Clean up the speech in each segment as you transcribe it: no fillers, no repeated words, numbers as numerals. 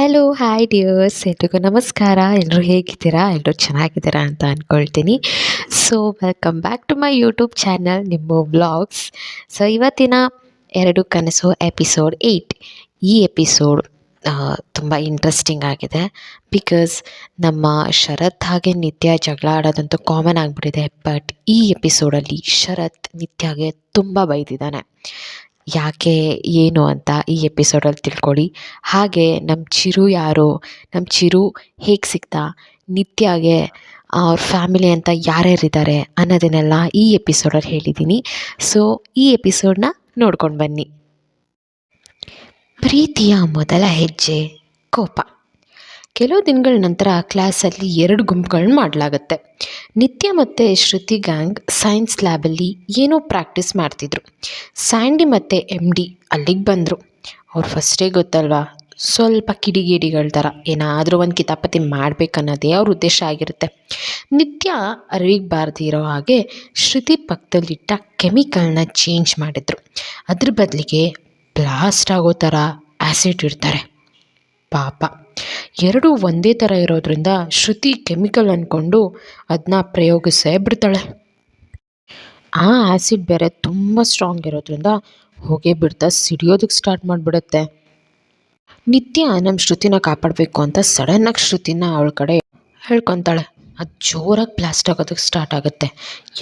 Hello hi dears ಎಲ್ರಿಗೂ ನಮಸ್ಕಾರ. ಎಲ್ಲರೂ ಹೇಗಿದ್ದೀರಾ? ಎಲ್ಲರೂ ಚೆನ್ನಾಗಿದ್ದೀರಾ ಅಂತ ಅಂದ್ಕೊಳ್ತೀನಿ. So welcome back to my YouTube channel ನಿಮ್ಮ ವ್ಲಾಗ್ಸ್. ಸೊ ಇವತ್ತಿನ ಎರಡು ಕನಸು ಎಪಿಸೋಡ್ 8. ಈ ಎಪಿಸೋಡ್ ತುಂಬ ಇಂಟ್ರೆಸ್ಟಿಂಗ್ ಆಗಿದೆ. ಬಿಕಾಸ್ ನಮ್ಮ ಶರತ್ ಹಾಗೆ ನಿತ್ಯ ಜಗಳ ಆಡೋದಂತೂ ಕಾಮನ್ ಆಗಿಬಿಟ್ಟಿದೆ. ಬಟ್ ಈ ಎಪಿಸೋಡಲ್ಲಿ ಶರತ್ ನಿತ್ಯಗೆ ತುಂಬ ಬೈದಿದ್ದಾನೆ. ಯಾಕೆ ಏನು ಅಂತ ಈ ಎಪಿಸೋಡಲ್ಲಿ ತಿಳ್ಕೊಳ್ಳಿ. ಹಾಗೆ ನಮ್ಮ ಚಿರು ಯಾರು, ನಮ್ಮ ಚಿರು ಹೇಗೆ ಸಿಗ್ತಾ, ನಿತ್ಯಗೆ ಅವ್ರ ಫ್ಯಾಮಿಲಿ ಅಂತ ಯಾರ್ಯಾರಿದ್ದಾರೆ ಅನ್ನೋದನ್ನೆಲ್ಲ ಈ ಎಪಿಸೋಡಲ್ಲಿ ಹೇಳಿದ್ದೀನಿ. ಸೊ ಈ ಎಪಿಸೋಡನ್ನ ನೋಡ್ಕೊಂಡು ಬನ್ನಿ. ಪ್ರೀತಿಯ ಮೊದಲ ಹೆಜ್ಜೆ ಕೋಪ. ಕೆಲವು ದಿನಗಳ ನಂತರ ಕ್ಲಾಸಲ್ಲಿ 2 ಗುಂಪುಗಳನ್ನ ಮಾಡಲಾಗುತ್ತೆ. ನಿತ್ಯ ಮತ್ತು ಶ್ರುತಿ ಗ್ಯಾಂಗ್ ಸೈನ್ಸ್ ಲ್ಯಾಬಲ್ಲಿ ಏನೋ ಪ್ರಾಕ್ಟೀಸ್ ಮಾಡ್ತಿದ್ರು. ಸ್ಯಾಂಡಿ ಮತ್ತು MD ಅಲ್ಲಿಗೆ ಬಂದರು. ಅವ್ರು ಫಸ್ಟೇ ಗೊತ್ತಲ್ವಾ, ಸ್ವಲ್ಪ ಕಿಡಿಗೇಡಿಗಳ ಥರ ಏನಾದರೂ ಒಂದು ಕಿತಾಪತಿ ಮಾಡಬೇಕನ್ನೋದೇ ಅವ್ರ ಉದ್ದೇಶ ಆಗಿರುತ್ತೆ. ನಿತ್ಯ ಅರಿವಿಗೆ ಬಾರದಿರೋ ಹಾಗೆ ಶ್ರುತಿ ಪಕ್ಕದಲ್ಲಿಟ್ಟ ಕೆಮಿಕಲ್ನ ಚೇಂಜ್ ಮಾಡಿದ್ರು. ಅದ್ರ ಬದಲಿಗೆ ಬ್ಲಾಸ್ಟ್ ಆಗೋ ಥರ ಆ್ಯಸಿಡ್ ಇಡ್ತಾರೆ. ಪಾಪ ಎರಡೂ ಒಂದೇ ಥರ ಇರೋದ್ರಿಂದ ಶ್ರುತಿ ಕೆಮಿಕಲ್ ಅಂದ್ಕೊಂಡು ಅದನ್ನ ಪ್ರಯೋಗಿಸೇ ಬಿಡ್ತಾಳೆ. ಆ ಆ್ಯಸಿಡ್ ಬೇರೆ ತುಂಬ ಸ್ಟ್ರಾಂಗ್ ಇರೋದ್ರಿಂದ ಹೊಗೆ ಬಿಡ್ತಾ ಸಿಡಿಯೋದಕ್ಕೆ ಸ್ಟಾರ್ಟ್ ಮಾಡಿಬಿಡುತ್ತೆ. ನಿತ್ಯ ನಮ್ಮ ಶ್ರುತಿನ ಕಾಪಾಡಬೇಕು ಅಂತ ಸಡನ್ನಾಗಿ ಶ್ರುತಿನ ಅವಳ ಕಡೆ ಹೇಳ್ಕೊತಾಳೆ. ಅದು ಜೋರಾಗಿ ಬ್ಲಾಸ್ಟ್ ಆಗೋದಕ್ಕೆ ಸ್ಟಾರ್ಟ್ ಆಗುತ್ತೆ.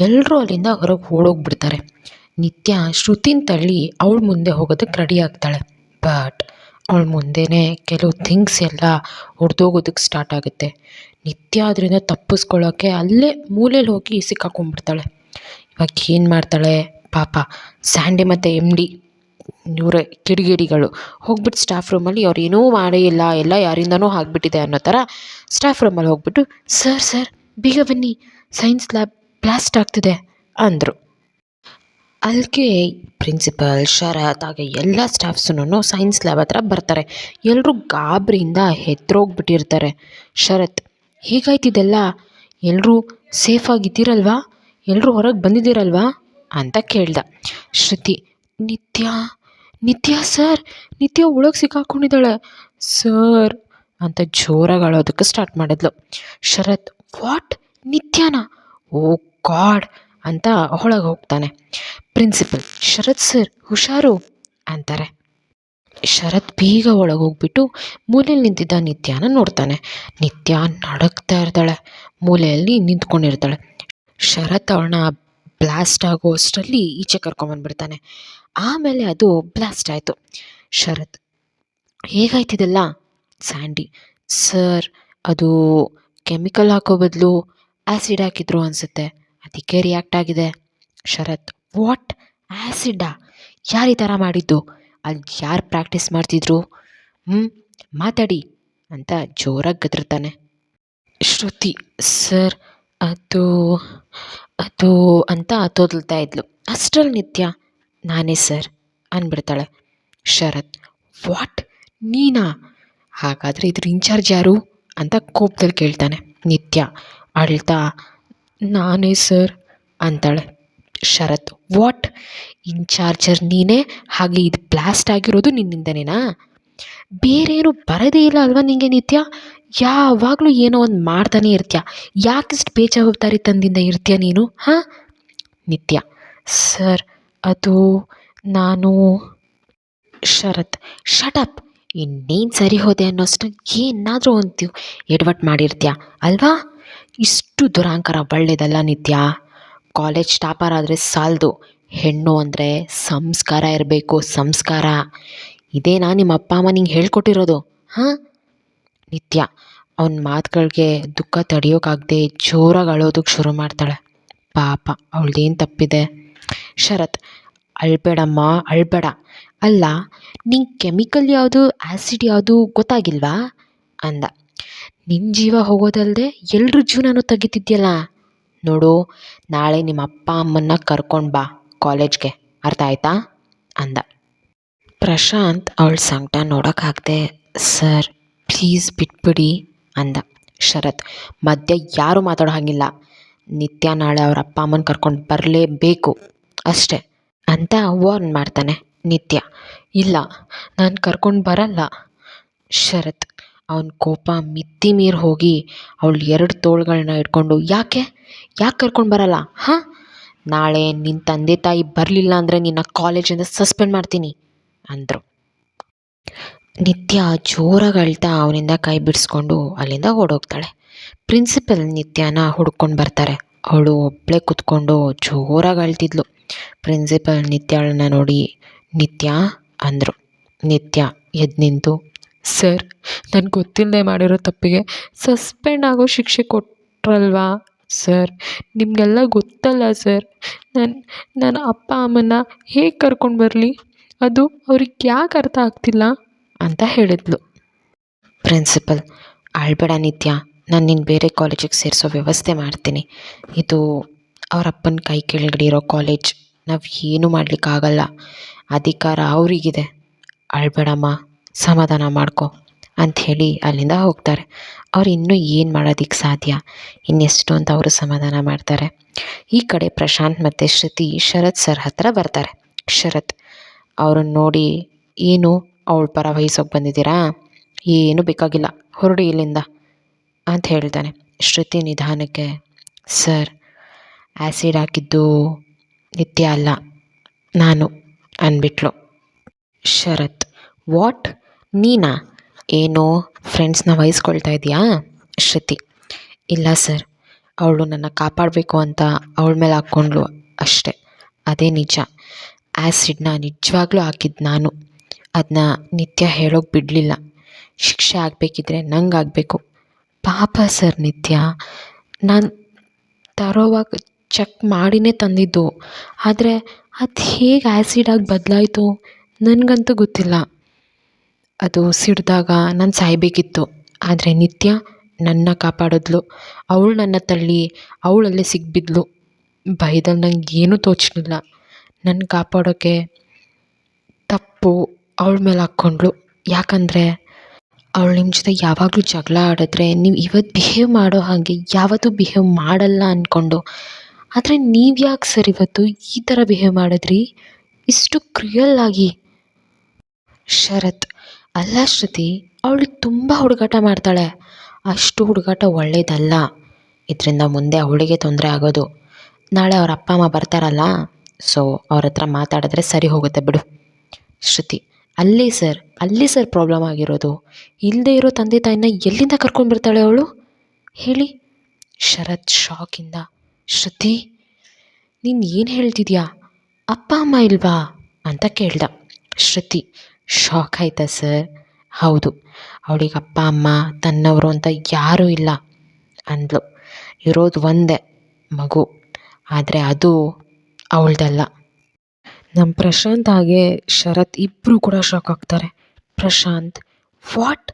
ಎಲ್ಲರೂ ಅಲ್ಲಿಂದ ಹೊರಗೆ ಓಡೋಗ್ಬಿಡ್ತಾರೆ. ನಿತ್ಯ ಶ್ರುತಿನ ತಳ್ಳಿ ಅವಳ ಮುಂದೆ ಹೋಗೋದಕ್ಕೆ ರೆಡಿ ಆಗ್ತಾಳೆ. ಬಟ್ ಅವಳ ಮುಂದೆನೇ ಕೆಲವು ಥಿಂಗ್ಸ್ ಎಲ್ಲ ಹೊಡೆದೋಗೋದಕ್ಕೆ ಸ್ಟಾರ್ಟ್ ಆಗುತ್ತೆ. ನಿತ್ಯ ಅದರಿಂದ ತಪ್ಪಿಸ್ಕೊಳ್ಳೋಕ್ಕೆ ಅಲ್ಲೇ ಮೂಲೆಯಲ್ಲಿ ಹೋಗಿ ಸಿಕ್ಕಾಕೊಂಡ್ಬಿಡ್ತಾಳೆ. ಇವಾಗ ಏನು ಮಾಡ್ತಾಳೆ ಪಾಪ. ಸ್ಯಾಂಡಿ ಮತ್ತು MD ಇವರೇ ಕಿಡಿಗೇಡಿಗಳು ಹೋಗ್ಬಿಟ್ಟು ಸ್ಟಾಫ್ ರೂಮಲ್ಲಿ ಅವ್ರು ಏನೂ ಮಾಡೇ ಇಲ್ಲ, ಎಲ್ಲ ಯಾರಿಂದನೂ ಆಗಿಬಿಟ್ಟಿದೆ ಅನ್ನೋ ಥರ ಸ್ಟಾಫ್ ರೂಮಲ್ಲಿ ಹೋಗ್ಬಿಟ್ಟು ಸರ್ ಬೇಗ ಬನ್ನಿ, ಸೈನ್ಸ್ ಲ್ಯಾಬ್ ಬ್ಲಾಸ್ಟ್ ಆಗ್ತಿದೆ ಅಂದರು. ಅಲ್ಲಿಗೆ ಪ್ರಿನ್ಸಿಪಲ್, ಶರತ್ ಹಾಗೆ ಎಲ್ಲ ಸ್ಟಾಫ್ಸೂ ಸೈನ್ಸ್ ಲ್ಯಾಬ್ ಹತ್ರ ಬರ್ತಾರೆ. ಎಲ್ಲರೂ ಗಾಬರಿಯಿಂದ ಹೆತ್ತರೋಗ್ಬಿಟ್ಟಿರ್ತಾರೆ. ಶರತ್, ಹೇಗಾಯ್ತಿದೆಲ್ಲ? ಎಲ್ಲರೂ ಸೇಫಾಗಿದ್ದೀರಲ್ವಾ? ಎಲ್ಲರೂ ಹೊರಗೆ ಬಂದಿದ್ದೀರಲ್ವಾ ಅಂತ ಕೇಳ್ದ. ಶ್ರುತಿ, ನಿತ್ಯ ಸರ್, ನಿತ್ಯ ಒಳಗೆ ಸಿಕ್ಕಾಕೊಂಡಿದ್ದಾಳೆ ಸರ್ ಅಂತ ಜೋರಾಗಿ ಅಳೋದಕ್ಕೆ ಸ್ಟಾರ್ಟ್ ಮಾಡಿದ್ಲು. ಶರತ್, ವಾಟ್, ನಿತ್ಯನಾ? ಓ ಗಾಡ್ ಅಂತ ಒಳಗೆ ಹೋಗ್ತಾನೆ. ಪ್ರಿನ್ಸಿಪಲ್, ಶರತ್ ಸರ್ ಹುಷಾರು ಅಂತಾರೆ. ಶರತ್ ಬೇಗ ಒಳಗೆ ಹೋಗ್ಬಿಟ್ಟು ಮೂಲೆಯಲ್ಲಿ ನಿಂತಿದ್ದ ನಿತ್ಯನ ನೋಡ್ತಾನೆ. ನಿತ್ಯ ನಡಕ್ತಾ ಇರ್ತಾಳೆ, ಮೂಲೆಯಲ್ಲಿ ನಿಂತ್ಕೊಂಡಿರ್ತಾಳೆ. ಶರತ್ ಅವಳನ್ನ ಬ್ಲಾಸ್ಟ್ ಆಗೋ ಅಷ್ಟರಲ್ಲಿ ಈಚೆ ಕರ್ಕೊಂಬಂದ್ಬಿಡ್ತಾನೆ. ಆಮೇಲೆ ಅದು ಬ್ಲಾಸ್ಟ್ ಆಯಿತು. ಶರತ್, ಹೇಗಾಯ್ತಿದೆಲ್ಲ? ಸ್ಯಾಂಡಿ, ಸರ್ ಅದು ಕೆಮಿಕಲ್ ಹಾಕೋ ಬದಲು ಆ್ಯಸಿಡ್ ಹಾಕಿದ್ರು ಅನಿಸುತ್ತೆ, ಅದಕ್ಕೆ ರಿಯಾಕ್ಟ್ ಆಗಿದೆ. ಶರತ್, ವಾಟ್, ಆ್ಯಸಿಡ್ಡಾ? ಯಾರು ಈ ಥರ ಮಾಡಿದ್ದು? ಅಲ್ಲಿ ಯಾರು ಪ್ರಾಕ್ಟೀಸ್ ಮಾಡ್ತಿದ್ರು? ಮಾತಾಡಿ ಅಂತ ಜೋರಾಗಿ ಗದರ್ತಾನೆ. ಶ್ರುತಿ, ಸರ್ ಅದು ಅಂತ ತೊದಲ್ತಾ ಇದ್ಲು. ಅಷ್ಟರಲ್ಲಿ ನಿತ್ಯ, ನಾನೇ ಸರ್ ಅಂದ್ಬಿಡ್ತಾಳೆ. ಶರತ್, ವಾಟ್, ನೀನಾ? ಹಾಗಾದರೆ ಇದ್ರ ಇನ್ಚಾರ್ಜ್ ಯಾರು ಅಂತ ಕೋಪದಲ್ಲಿ ಕೇಳ್ತಾನೆ. ನಿತ್ಯ ಅಳ್ತಾ, ನಾನೇ ಸರ್ ಅಂತಾಳೆ. ಶರತ್, ವಾಟ್, ಇನ್ಚಾರ್ಜರ್ ನೀನೇ? ಹಾಗೆ ಇದು ಬ್ಲಾಸ್ಟ್ ಆಗಿರೋದು ನಿನ್ನಿಂದನೇನಾ? ಬೇರೇನು ಬರೋದೇ ಇಲ್ಲ ಅಲ್ವಾ ನಿಂಗೆ ನಿತ್ಯ? ಯಾವಾಗಲೂ ಏನೋ ಒಂದು ಮಾಡ್ತಾನೆ ಇರ್ತೀಯ. ಯಾಕಿಷ್ಟು ಬೇಜವಾಬ್ದಾರಿತನದಿಂದ ಇರ್ತೀಯ ನೀನು? ಹಾಂ. ನಿತ್ಯ, ಸರ್ ಅದು ನಾನು. ಶರತ್, ಶಟಪ್, ಇನ್ನೇನು ಸರಿ ಹೋದೆ ಅನ್ನೋಷ್ಟು ಏನಾದರೂ ಒಂದು ಎಡವಟ್ಟು ಮಾಡಿರ್ತೀಯ ಅಲ್ವಾ? ಇಷ್ಟು ದುರಾಂಕಾರ ಒಳ್ಳೆಯದಲ್ಲ ನಿತ್ಯ. ಕಾಲೇಜ್ ಟಾಪರ್ ಆದರೆ ಸಾಲದು, ಹೆಣ್ಣು ಅಂದರೆ ಸಂಸ್ಕಾರ ಇರಬೇಕು, ಸಂಸ್ಕಾರ. ಇದೇನಾ ನಿಮ್ಮ ಅಪ್ಪ ಅಮ್ಮ ನಿಂಗೆ ಹೇಳ್ಕೊಟ್ಟಿರೋದು? ಹಾಂ. ನಿತ್ಯ ಅವನ ಮಾತುಗಳಿಗೆ ದುಃಖ ತಡೆಯೋಕ್ಕಾಗದೆ ಜೋರಾಗಿ ಅಳೋದಕ್ಕೆ ಶುರು ಮಾಡ್ತಾಳೆ. ಪಾಪ ಅವಳದೇನು ತಪ್ಪಿದೆ? ಶರತ್, ಅಳ್ಬೇಡಮ್ಮ ಅಳ್ಬೇಡ. ಅಲ್ಲ, ನಿಂಗೆ ಕೆಮಿಕಲ್ ಯಾವುದು ಆ್ಯಸಿಡ್ ಯಾವುದು ಗೊತ್ತಾಗಿಲ್ವಾ ಅಂದ. ನಿನ್ನ ಜೀವ ಹೋಗೋದಲ್ಲದೆ ಎಲ್ಲರ ಜೀವನನೂ ತೆಗಿತಿದ್ಯಲ್ಲ. ನೋಡು, ನಾಳೆ ನಿಮ್ಮ ಅಪ್ಪ ಅಮ್ಮನ್ನ ಕರ್ಕೊಂಡು ಬಾ ಕಾಲೇಜ್ಗೆ, ಅರ್ಥ ಆಯ್ತಾ ಅಂದ. ಪ್ರಶಾಂತ್ ಅವಳ ಸಂಕಟ ನೋಡೋಕ್ಕಾಗದೆ, ಸರ್ ಪ್ಲೀಸ್ ಬಿಟ್ಬಿಡಿ ಅಂದ. ಶರತ್, ಮಧ್ಯೆ ಯಾರೂ ಮಾತಾಡೋ ಹಾಗಿಲ್ಲ. ನಿತ್ಯ ನಾಳೆ ಅವ್ರ ಅಪ್ಪ ಅಮ್ಮನ ಕರ್ಕೊಂಡು ಬರಲೇಬೇಕು ಅಷ್ಟೇ ಅಂತ ವಾರ್ನ್ ಮಾಡ್ತಾನೆ. ನಿತ್ಯ, ಇಲ್ಲ ನಾನು ಕರ್ಕೊಂಡು ಬರಲ್ಲ. ಶರತ್, ಅವನ ಕೋಪ ಮಿತಿ ಮೀರಿ ಹೋಗಿ ಅವಳು 2 ತೋಳುಗಳನ್ನ ಹಿಡ್ಕೊಂಡು ಯಾಕೆ ಕರ್ಕೊಂಡು ಬರಲ್ಲ ಹಾಂ, ನಾಳೆ ನಿನ್ನ ತಂದೆ ತಾಯಿ ಬರಲಿಲ್ಲ ಅಂದರೆ ನಿನ್ನ ಕಾಲೇಜಿಂದ ಸಸ್ಪೆಂಡ್ ಮಾಡ್ತೀನಿ ಅಂದರು. ನಿತ್ಯ ಜೋರಾಗಿ ಅಳ್ತಾ ಅವನಿಂದ ಕೈ ಬಿಡಿಸ್ಕೊಂಡು ಅಲ್ಲಿಂದ ಓಡೋಗ್ತಾಳೆ. ಪ್ರಿನ್ಸಿಪಲ್ ನಿತ್ಯನ ಹುಡ್ಕೊಂಡು ಬರ್ತಾರೆ. ಅವಳು ಒಬ್ಬಳೇ ಕೂತ್ಕೊಂಡು ಜೋರಾಗಿ ಅಳ್ತಿದ್ಲು. ಪ್ರಿನ್ಸಿಪಲ್ ನಿತ್ಯಳನ್ನ ನೋಡಿ ನಿತ್ಯ ಅಂದರು. ನಿತ್ಯ ಎದ್ದು ನಿಂತು, ಸರ್, ನನಗೆ ಗೊತ್ತಿಲ್ಲದೆ ಮಾಡಿರೋ ತಪ್ಪಿಗೆ ಸಸ್ಪೆಂಡ್ ಆಗೋ ಶಿಕ್ಷೆ ಕೊಟ್ರಲ್ವಾ ಸರ್, ನಿಮಗೆಲ್ಲ ಗೊತ್ತಲ್ಲ ಸರ್, ನನ್ನ ಅಪ್ಪ ಅಮ್ಮನ ಹೇಗೆ ಕರ್ಕೊಂಡು ಬರಲಿ, ಅದು ಅವ್ರಿಗೆ ಯಾಕೆ ಅರ್ಥ ಆಗ್ತಿಲ್ಲ ಅಂತ ಹೇಳಿದ್ಲು. ಪ್ರಿನ್ಸಿಪಲ್, ಅಳ್ಬೇಡ ನಿತ್ಯ, ನಾನು ನಿನ್ನ ಬೇರೆ ಕಾಲೇಜಿಗೆ ಸೇರಿಸೋ ವ್ಯವಸ್ಥೆ ಮಾಡ್ತೀನಿ. ಇದು ಅವರಪ್ಪನ ಕೈ ಕೆಳಗಡೆ ಇರೋ ಕಾಲೇಜ್, ನಾವು ಏನೂ ಮಾಡಲಿಕ್ಕಾಗಲ್ಲ, ಅಧಿಕಾರ ಅವರಿಗಿದೆ. ಅಳ್ಬೇಡಮ್ಮ, ಸಮಾಧಾನ ಮಾಡ್ಕೊ ಅಂಥೇಳಿ ಅಲ್ಲಿಂದ ಹೋಗ್ತಾರೆ. ಅವ್ರು ಇನ್ನೂ ಏನು ಮಾಡೋದಕ್ಕೆ ಸಾಧ್ಯ, ಇನ್ನೆಷ್ಟು ಅಂತ ಅವರು ಸಮಾಧಾನ ಮಾಡ್ತಾರೆ. ಈ ಕಡೆ ಪ್ರಶಾಂತ್ ಮತ್ತು ಶ್ರುತಿ ಶರತ್ ಸರ್ ಹತ್ರ ಬರ್ತಾರೆ. ಶರತ್ ಅವ್ರನ್ನ ನೋಡಿ, ಏನು ಅವಳ ಪರ ವಹಿಸೋಕೆ ಬಂದಿದ್ದೀರಾ, ಏನು ಬೇಕಾಗಿಲ್ಲ, ಹೊರಡಿ ಇಲ್ಲಿಂದ ಅಂತ ಹೇಳ್ತಾನೆ. ಶ್ರುತಿ ನಿಧಾನಕ್ಕೆ, ಸರ್, ಆ್ಯಸಿಡ್ ಹಾಕಿದ್ದು ನಿತ್ಯ ಅಲ್ಲ, ನಾನು ಅಂದ್ಬಿಟ್ಲು. ಶರತ್, ವಾಟ್, ನೀನಾ, ಏನೋ ಫ್ರೆಂಡ್ಸ್ನ ವಹಿಸ್ಕೊಳ್ತಾ ಇದೆಯಾ? ಶ್ರುತಿ, ಇಲ್ಲ ಸರ್, ಅವಳು ನನ್ನ ಕಾಪಾಡಬೇಕು ಅಂತ ಅವಳ ಮೇಲೆ ಹಾಕ್ಕೊಂಡ್ಳು ಅಷ್ಟೆ, ಅದೇ ನಿಜ. ಆ್ಯಸಿಡ್ನ ನಿಜವಾಗ್ಲೂ ಹಾಕಿದ್ದು ನಾನು, ಅದನ್ನ ನಿತ್ಯ ಹೇಳೋಕೆ ಬಿಡಲಿಲ್ಲ. ಶಿಕ್ಷೆ ಆಗಬೇಕಿದ್ರೆ ನಂಗೆ ಆಗಬೇಕು. ಪಾಪ ಸರ್ ನಿತ್ಯ, ನಾನು ತರೋವಾಗ ಚೆಕ್ ಮಾಡಿನೇ ತಂದಿದ್ದು, ಆದರೆ ಅದು ಹೇಗೆ ಆ್ಯಸಿಡಾಗಿ ಬದಲಾಯಿತು ನನಗಂತೂ ಗೊತ್ತಿಲ್ಲ. ಅದು ಸಿಡಿದಾಗ ನಾನು ಸಾಯಬೇಕಿತ್ತು, ಆದರೆ ನಿತ್ಯ ನನ್ನ ಕಾಪಾಡಿದ್ಲು. ಅವಳು ನನ್ನ ತಳ್ಳಿ ಅವಳಲ್ಲೇ ಸಿಕ್ಬಿದ್ಲು. ಭಯದಲ್ಲಿ ನಂಗೆ ಏನೂ ತೋಚಲಿಲ್ಲ. ನನ್ನ ಕಾಪಾಡೋಕ್ಕೆ ತಪ್ಪು ಅವಳ ಮೇಲೆ ಹಾಕ್ಕೊಂಡ್ಳು. ಯಾಕಂದರೆ ಅವಳು ನಿಮ್ಮ ಜೊತೆ ಯಾವಾಗಲೂ ಜಗಳ ಆಡಿದ್ರೆ ನೀವು ಇವತ್ತು ಬಿಹೇವ್ ಮಾಡೋ ಹಾಗೆ ಯಾವತ್ತೂ ಬಿಹೇವ್ ಮಾಡಲ್ಲ ಅಂದ್ಕೊಂಡು, ಆದರೆ ನೀವು ಯಾಕೆ ಸರ್ ಇವತ್ತು ಈ ಥರ ಬಿಹೇವ್ ಮಾಡಿದ್ರಿ, ಇಷ್ಟು ಕ್ರಿಯಲ್ ಆಗಿ? ಶರತ್, ಅಲ್ಲ ಶ್ರುತಿ, ಅವಳು ತುಂಬ ಹುಡುಗಾಟ ಮಾಡ್ತಾಳೆ, ಅಷ್ಟು ಹುಡುಗಾಟ ಒಳ್ಳೆಯದಲ್ಲ. ಇದರಿಂದ ಮುಂದೆ ಅವಳಿಗೆ ತೊಂದರೆ ಆಗೋದು. ನಾಳೆ ಅವ್ರ ಅಪ್ಪ ಅಮ್ಮ ಬರ್ತಾರಲ್ಲ, ಸೊ ಅವ್ರ ಹತ್ರ ಮಾತಾಡಿದ್ರೆ ಸರಿ ಹೋಗುತ್ತೆ ಬಿಡು. ಶ್ರುತಿ, ಅಲ್ಲಿ ಸರ್ ಪ್ರಾಬ್ಲಮ್ ಆಗಿರೋದು. ಇಲ್ಲದೆ ಇರೋ ತಂದೆ ತಾಯಿನ ಎಲ್ಲಿಂದ ಕರ್ಕೊಂಡು ಬರ್ತಾಳೆ ಅವಳು ಹೇಳಿ? ಶರತ್ ಶಾಕಿಂದ, ಶ್ರುತಿ, ನೀನು ಏನು ಹೇಳ್ತಿದ್ಯಾ, ಅಪ್ಪ ಅಮ್ಮ ಇಲ್ವಾ ಅಂತ ಕೇಳ್ದ. ಶ್ರುತಿ ಶಾಕ್ ಆಯ್ತಾ ಸರ್? ಹೌದು, ಅವಳಿಗೆ ಅಪ್ಪ ಅಮ್ಮ ತನ್ನವರು ಅಂತ ಯಾರೂ ಇಲ್ಲ ಅಂದ್ಲು. ಇರೋದು ಒಂದೇ ಮಗು, ಆದರೆ ಅದು ಅವಳ್ದಲ್ಲ. ನಮ್ಮ ಪ್ರಶಾಂತ್ ಹಾಗೆ ಶರತ್ ಇಬ್ಬರು ಕೂಡ ಶಾಕ್ ಆಗ್ತಾರೆ. ಪ್ರಶಾಂತ್, ವಾಟ್,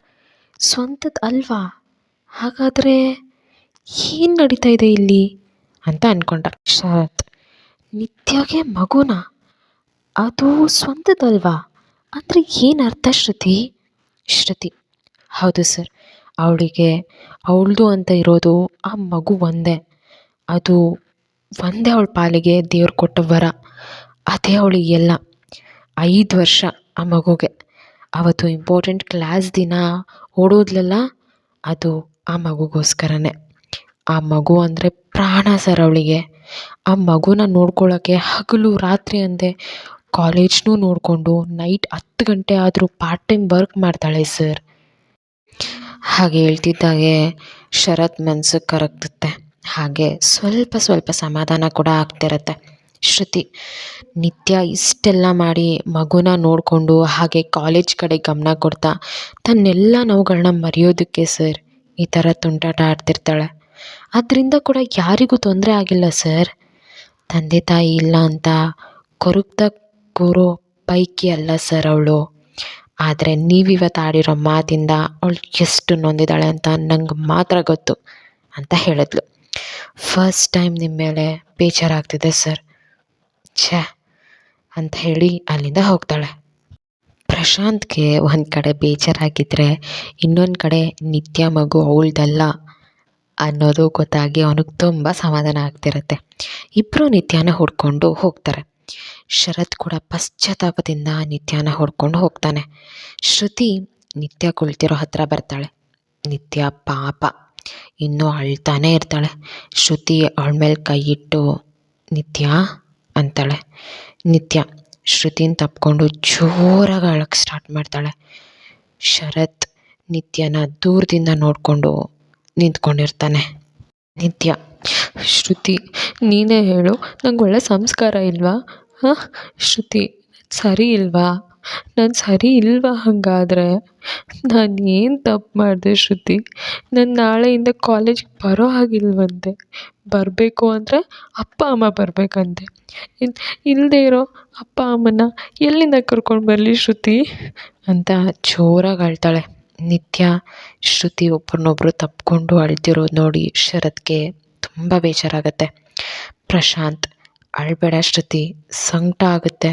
ಸ್ವಂತದ ಅಲ್ವಾ, ಹಾಗಾದರೆ ಏನು ನಡೀತಾ ಇದೆ ಇಲ್ಲಿ ಅಂತ ಅಂದ್ಕೊಂಡ. ಶರತ್, ನಿತ್ಯಗೆ ಮಗುನಾ, ಅದು ಸ್ವಂತದಲ್ವಾ, ಅಂದರೆ ಏನು ಅರ್ಥ ಶ್ರುತಿ? ಶ್ರುತಿ, ಹೌದು ಸರ್, ಅವಳದು ಅಂತ ಇರೋದು ಆ ಮಗು ಒಂದೇ, ಅದು ಒಂದೇ ಅವಳ ಪಾಲಿಗೆ ದೇವ್ರು ಕೊಟ್ಟ ವರ, ಅದೇ ಅವಳಿಗೆಲ್ಲ. 5 ವರ್ಷ ಆ ಮಗುಗೆ. ಅವತ್ತು ಇಂಪಾರ್ಟೆಂಟ್ ಕ್ಲಾಸ್ ದಿನ ಓಡೋದ್ಲಲ್ಲ, ಅದು ಆ ಮಗುಗೋಸ್ಕರನೇ. ಆ ಮಗು ಅಂದರೆ ಪ್ರಾಣ ಸರ್ ಅವಳಿಗೆ. ಆ ಮಗುನ ನೋಡ್ಕೊಳ್ಳೋಕ್ಕೆ ಹಗಲು ರಾತ್ರಿ ಅಂದೆ ಕಾಲೇಜ್ನೂ ನೋಡಿಕೊಂಡು ನೈಟ್ 10 ಗಂಟೆ ಆದರೂ ಪಾರ್ಟ್ ಟೈಮ್ ವರ್ಕ್ ಮಾಡ್ತಾಳೆ ಸರ್. ಹಾಗೆ ಹೇಳ್ತಿದ್ದಾಗೆ ಶರತ್ ಮನ್ಸಿಗೆ ಕರಗ್ತುತ್ತೆ. ಹಾಗೆ ಸ್ವಲ್ಪ ಸ್ವಲ್ಪ ಸಮಾಧಾನ ಕೂಡ ಆಗ್ತಿರತ್ತೆ. ಶ್ರುತಿ, ನಿತ್ಯ ಇಷ್ಟೆಲ್ಲ ಮಾಡಿ ಮಗುನ ನೋಡಿಕೊಂಡು ಹಾಗೆ ಕಾಲೇಜ್ ಕಡೆ ಗಮನ ಕೊಡ್ತಾ ತನ್ನೆಲ್ಲ ನೋವುಗಳನ್ನ ಮರೆಯೋದಕ್ಕೆ ಸರ್ ಈ ಥರ ತುಂಟಾಟ ಆಡ್ತಿರ್ತಾಳೆ. ಅದರಿಂದ ಕೂಡ ಯಾರಿಗೂ ತೊಂದರೆ ಆಗಿಲ್ಲ ಸರ್. ತಂದೆ ತಾಯಿ ಇಲ್ಲ ಅಂತ ಕೊರಗ್ತಾ ಕೂರೋ ಪೈಕಿ ಅಲ್ಲ ಸರ್ ಅವಳು. ಆದರೆ ನೀವಿವತ್ತು ಆಡಿರೋ ಮಾತಿಂದ ಅವಳು ಎಷ್ಟು ನೊಂದಿದ್ದಾಳೆ ಅಂತ ನಂಗೆ ಮಾತ್ರ ಗೊತ್ತು ಅಂತ ಹೇಳಿದ್ಲು. ಫಸ್ಟ್ ಟೈಮ್ ನಿಮ್ಮ ಮೇಲೆ ಬೇಜಾರಾಗ್ತಿದೆ ಸರ್, ಛೇ ಅಂತ ಹೇಳಿ ಅಲ್ಲಿಂದ ಹೋಗ್ತಾಳೆ. ಪ್ರಶಾಂತ್ಗೆ ಒಂದು ಕಡೆ ಬೇಜಾರಾಗಿದ್ದರೆ ಇನ್ನೊಂದು ಕಡೆ ನಿತ್ಯ ಮಗು ಅವಳ್ದಲ್ಲ ಅನ್ನೋದು ಗೊತ್ತಾಗಿ ಅವನಿಗೆ ತುಂಬ ಸಮಾಧಾನ ಆಗ್ತಿರುತ್ತೆ. ಇಬ್ಬರು ನಿತ್ಯನ ಹುಡ್ಕೊಂಡು ಹೋಗ್ತಾರೆ. ಶರತ್ ಕೂಡ ಪಶ್ಚಾತ್ತಾಪದಿಂದ ನಿತ್ಯನ ಹೊಡ್ಕೊಂಡು ಹೋಗ್ತಾನೆ. ಶ್ರುತಿ ನಿತ್ಯ ಕುಳಿತಿರೋ ಹತ್ರ ಬರ್ತಾಳೆ. ನಿತ್ಯ ಪಾಪ ಇನ್ನೂ ಅಳ್ತಾನೆ ಇರ್ತಾಳೆ. ಶ್ರುತಿ ಅವಳ ಮೇಲೆ ಕೈ ಇಟ್ಟು ನಿತ್ಯ ಅಂತಾಳೆ. ನಿತ್ಯ ಶ್ರುತಿನ ತಪ್ಕೊಂಡು ಜೋರಾಗಿ ಅಳಕ್ಕೆ ಸ್ಟಾರ್ಟ್ ಮಾಡ್ತಾಳೆ. ಶರತ್ ನಿತ್ಯನ ದೂರದಿಂದ ನೋಡಿಕೊಂಡು ನಿಂತ್ಕೊಂಡಿರ್ತಾನೆ. ನಿತ್ಯ, ಶ್ರುತಿ ನೀನೇ ಹೇಳು, ನಂಗೆ ಒಳ್ಳೆ ಸಂಸ್ಕಾರ ಇಲ್ವಾ? ಹಾಂ ಶ್ರುತಿ, ಸರಿ ಇಲ್ವಾ? ನಾನು ಸರಿ ಇಲ್ವಾ? ಹಾಗಾದರೆ ನಾನು ಏನು ತಪ್ಪು ಮಾಡಿದೆ ಶ್ರುತಿ? ನಾನು ನಾಳೆಯಿಂದ ಕಾಲೇಜಿಗೆ ಬರೋ ಹಾಗಿಲ್ವಂತೆ. ಬರಬೇಕು ಅಂದರೆ ಅಪ್ಪ ಅಮ್ಮ ಬರಬೇಕಂತೆ. ಇಲ್ಲದೆ ಇರೋ ಅಪ್ಪ ಅಮ್ಮನ ಎಲ್ಲಿಂದ ಕರ್ಕೊಂಡು ಬರಲಿ ಶ್ರುತಿ ಅಂತ ಜೋರಾಗಿ ಅಳ್ತಾಳೆ. ನಿತ್ಯ ಶ್ರುತಿ ಒಬ್ಬರನ್ನೊಬ್ಬರು ತಪ್ಕೊಂಡು ಅಳ್ತಿರೋದು ನೋಡಿ ಶರತ್ಗೆ ತುಂಬ ಬೇಜಾರಾಗುತ್ತೆ. ಪ್ರಶಾಂತ್, ಅಳ್ಬೇಡ ಶ್ರುತಿ, ಸಂಕಟ ಆಗುತ್ತೆ,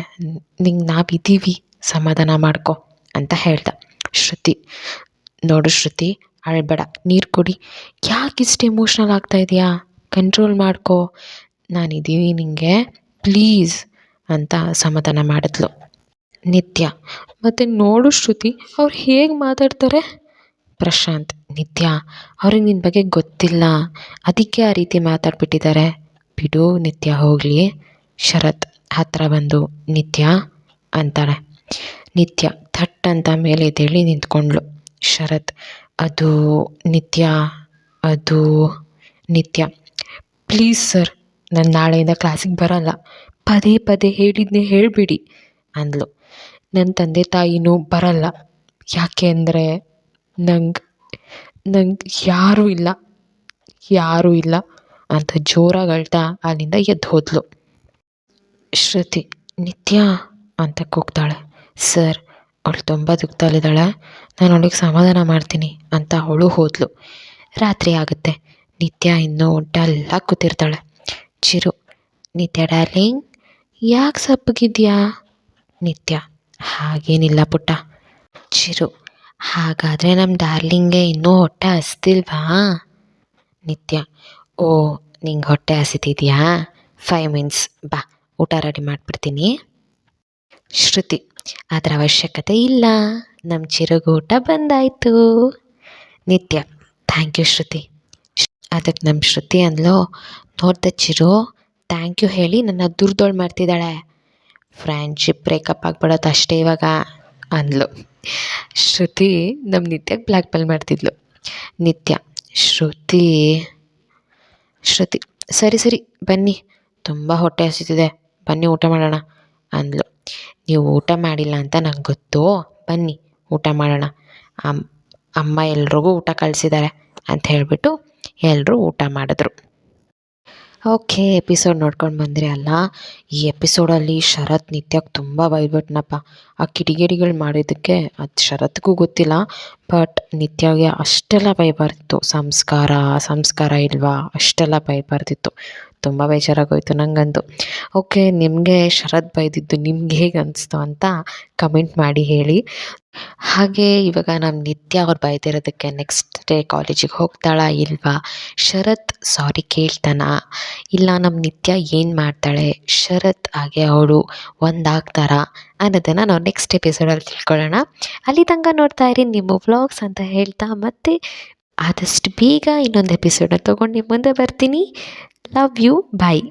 ನಿಂಗೆ ನಾವಿದ್ದೀವಿ, ಸಮಾಧಾನ ಮಾಡ್ಕೊ ಅಂತ ಹೇಳ್ದ. ಶ್ರುತಿ, ನೋಡು ಶ್ರುತಿ, ಅಳ್ಬೇಡ, ನೀರು ಕುಡಿ, ಯಾಕೆ ಇಷ್ಟು ಎಮೋಷ್ನಲ್ ಆಗ್ತಾಯಿದೆಯಾ? ಕಂಟ್ರೋಲ್ ಮಾಡ್ಕೊ, ನಾನಿದ್ದೀನಿ ನಿನಗೆ, ಪ್ಲೀಸ್ ಅಂತ ಸಮಾಧಾನ ಮಾಡಿದ್ಲು. ನಿತ್ಯ, ಮತ್ತು ನೋಡು ಶ್ರುತಿ, ಅವ್ರು ಹೇಗೆ ಮಾತಾಡ್ತಾರೆ? ಪ್ರಶಾಂತ್, ನಿತ್ಯ, ಅವ್ರಿಗೆ ನಿನ್ನ ಬಗ್ಗೆ ಗೊತ್ತಿಲ್ಲ, ಅದಕ್ಕೆ ಆ ರೀತಿ ಮಾತಾಡ್ಬಿಟ್ಟಿದ್ದಾರೆ, ಬಿಡು ನಿತ್ಯ ಹೋಗಲಿ. ಶರತ್ ಹತ್ತಿರ ಬಂದು ನಿತ್ಯ ಅಂತಾಳೆ. ನಿತ್ಯ ಥಟ್ ಅಂತ ಮೇಲೆ ಎದ್ದೇಳಿ ನಿಂತ್ಕೊಂಡ್ಳು. ಶರತ್, ಅದು ನಿತ್ಯ, ಅದು ನಿತ್ಯ, ಪ್ಲೀಸ್ ಸರ್, ನಾನು ನಾಳೆಯಿಂದ ಕ್ಲಾಸಿಗೆ ಬರೋಲ್ಲ, ಪದೇ ಪದೇ ಹೇಳಿದ್ನೇ ಹೇಳಿಬಿಡಿ ಅಂದಳು. ನನ್ನ ತಂದೆ ತಾಯಿನೂ ಬರಲ್ಲ, ಯಾಕೆ ಅಂದರೆ ನಂಗೆ ಯಾರೂ ಇಲ್ಲ ಅಂತ ಜೋರಾಗಿ ಅಳ್ತಾ ಅಲ್ಲಿಂದ ಎದ್ದು ಹೋದ್ಲು. ಶ್ರುತಿ, ನಿತ್ಯ ಅಂತ ಕೂಗ್ತಾಳೆ. ಸರ್, ಅವಳು ತುಂಬ ದುಃಖದಲ್ಲಿದ್ದಾಳೆ, ನಾನು ಅವಳಿಗೆ ಸಮಾಧಾನ ಮಾಡ್ತೀನಿ ಅಂತ ಅವಳು ಹೋದ್ಲು. ರಾತ್ರಿ ಆಗುತ್ತೆ. ನಿತ್ಯ ಇನ್ನೂ ಡಲ್ಲಾಗಿ ಕೂತಿರ್ತಾಳೆ. ಚಿರು, ನಿತ್ಯ ಡಾರ್ಲಿಂಗ್, ಯಾಕೆ ಸಪ್ಪಗಿದ್ಯಾ? ನಿತ್ಯ, ಹಾಗೇನಿಲ್ಲ ಪುಟ್ಟ. ಚಿರು, ಹಾಗಾದರೆ ನಮ್ಮ ಡಾರ್ಲಿಂಗ್ಗೆ ಇನ್ನೂ ಹೊಟ್ಟೆ ಹಸ್ತಿಲ್ವಾ? ನಿತ್ಯ, ಓ, ನಿಂಗೆ ಹೊಟ್ಟೆ ಹಸಿತಿದೆಯಾ? 5 ಮಿನಿಟ್ಸ್ ಬಾ, ಊಟ ರೆಡಿ ಮಾಡಿಬಿಡ್ತೀನಿ. ಶ್ರುತಿ, ಅದರ ಅವಶ್ಯಕತೆ ಇಲ್ಲ, ನಮ್ಮ ಚಿರುಗೆ ಊಟ ಬಂದಾಯಿತು. ನಿತ್ಯ, ಥ್ಯಾಂಕ್ ಯು ಶ್ರುತಿ. ಅದಕ್ಕೆ ನಮ್ಮ ಶ್ರುತಿ ಅಂದ್ಲು, ನೋಡ್ದೆ ಚಿರು, ಥ್ಯಾಂಕ್ ಯು ಹೇಳಿ ನನ್ನ ದುರ್ದೋಳು ಮಾಡ್ತಿದ್ದಾಳೆ, ಫ್ರೆಂಡ್ಶಿಪ್ ಬ್ರೇಕಪ್ ಆಗಿಬಿಡೋದು ಅಷ್ಟೇ ಇವಾಗ ಅಂದ್ಲು. ಶ್ರುತಿ ನಮ್ಮ ನಿತ್ಯಕ್ಕೆ ಬ್ಲ್ಯಾಕ್ ಮೇಲ್ ಮಾಡ್ತಿದ್ಲು. ನಿತ್ಯ, ಶ್ರುತಿ, ಸರಿ ಬನ್ನಿ, ತುಂಬ ಹೊಟ್ಟೆ ಹಸಿತಿದೆ, ಬನ್ನಿ ಊಟ ಮಾಡೋಣ ಅಂದ್ಲು. ನೀವು ಊಟ ಮಾಡಿಲ್ಲ ಅಂತ ನಂಗೆ ಗೊತ್ತು, ಬನ್ನಿ ಊಟ ಮಾಡೋಣ, ಅಮ್ಮ ಎಲ್ರಿಗೂ ಊಟ ಕಳಿಸಿದ್ದಾರೆ ಅಂತ ಹೇಳಿಬಿಟ್ಟು ಎಲ್ಲರೂ ಊಟ ಮಾಡಿದ್ರು. ಓಕೆ, ಎಪಿಸೋಡ್ ನೋಡ್ಕೊಂಡು ಬಂದ್ರಿ ಅಲ್ಲ. ಈ ಎಪಿಸೋಡಲ್ಲಿ ಶರತ್ ನಿತ್ಯಕ್ಕೆ ತುಂಬ ಬೈಬಿಟ್ನಪ್ಪ. ಆ ಕಿಡಿಗೇಡಿಗಳು ಮಾಡಿದ್ದಕ್ಕೆ ಅದು ಶರತ್ಗೂ ಗೊತ್ತಿಲ್ಲ, ಬಟ್ ನಿತ್ಯಗೆ ಅಷ್ಟೆಲ್ಲ ಬೈಬಾರ್ದಿತ್ತು. ಸಂಸ್ಕಾರ ಇಲ್ವಾ ಅಷ್ಟೆಲ್ಲ ಬೈಬಾರ್ದಿತ್ತು. ತುಂಬ ಬೇಜಾರಾಗೋಯ್ತು ನನಗಂತೂ. ಓಕೆ, ನಿಮಗೆ ಶರತ್ ಬೈದಿದ್ದು ನಿಮ್ಗೆ ಹೇಗೆ ಅನಿಸ್ತು ಅಂತ ಕಮೆಂಟ್ ಮಾಡಿ ಹೇಳಿ. ಹಾಗೆ ಇವಾಗ ನಮ್ಮ ನಿತ್ಯ ಅವ್ರು ಬೈದಿರೋದಕ್ಕೆ ನೆಕ್ಸ್ಟ್ ಡೇ ಕಾಲೇಜಿಗೆ ಹೋಗ್ತಾಳಾ ಇಲ್ವಾ? ಶರತ್ ಸಾರಿ ಕೇಳ್ತಾನ ಇಲ್ಲ? ನಮ್ಮ ನಿತ್ಯ ಏನು ಮಾಡ್ತಾಳೆ? ಶರತ್ ಹಾಗೆ ಅವಳು ಒಂದಾಗ್ತಾರಾ ಅನ್ನೋದನ್ನು ನಾವು ನೆಕ್ಸ್ಟ್ ಎಪಿಸೋಡಲ್ಲಿ ತಿಳ್ಕೊಳ್ಳೋಣ. ಅಲ್ಲಿ ತನಕ ನೋಡ್ತಾ ಇರಿ ನಿಮ್ಮ ವ್ಲಾಗ್ಸ್ ಅಂತ ಹೇಳ್ತಾ, ಮತ್ತೆ ಆದಷ್ಟು ಬೇಗ ಇನ್ನೊಂದು ಎಪಿಸೋಡನ್ನ ತೊಗೊಂಡು ನಿಮ್ಮ ಮುಂದೆ ಬರ್ತೀನಿ. Love you, bye.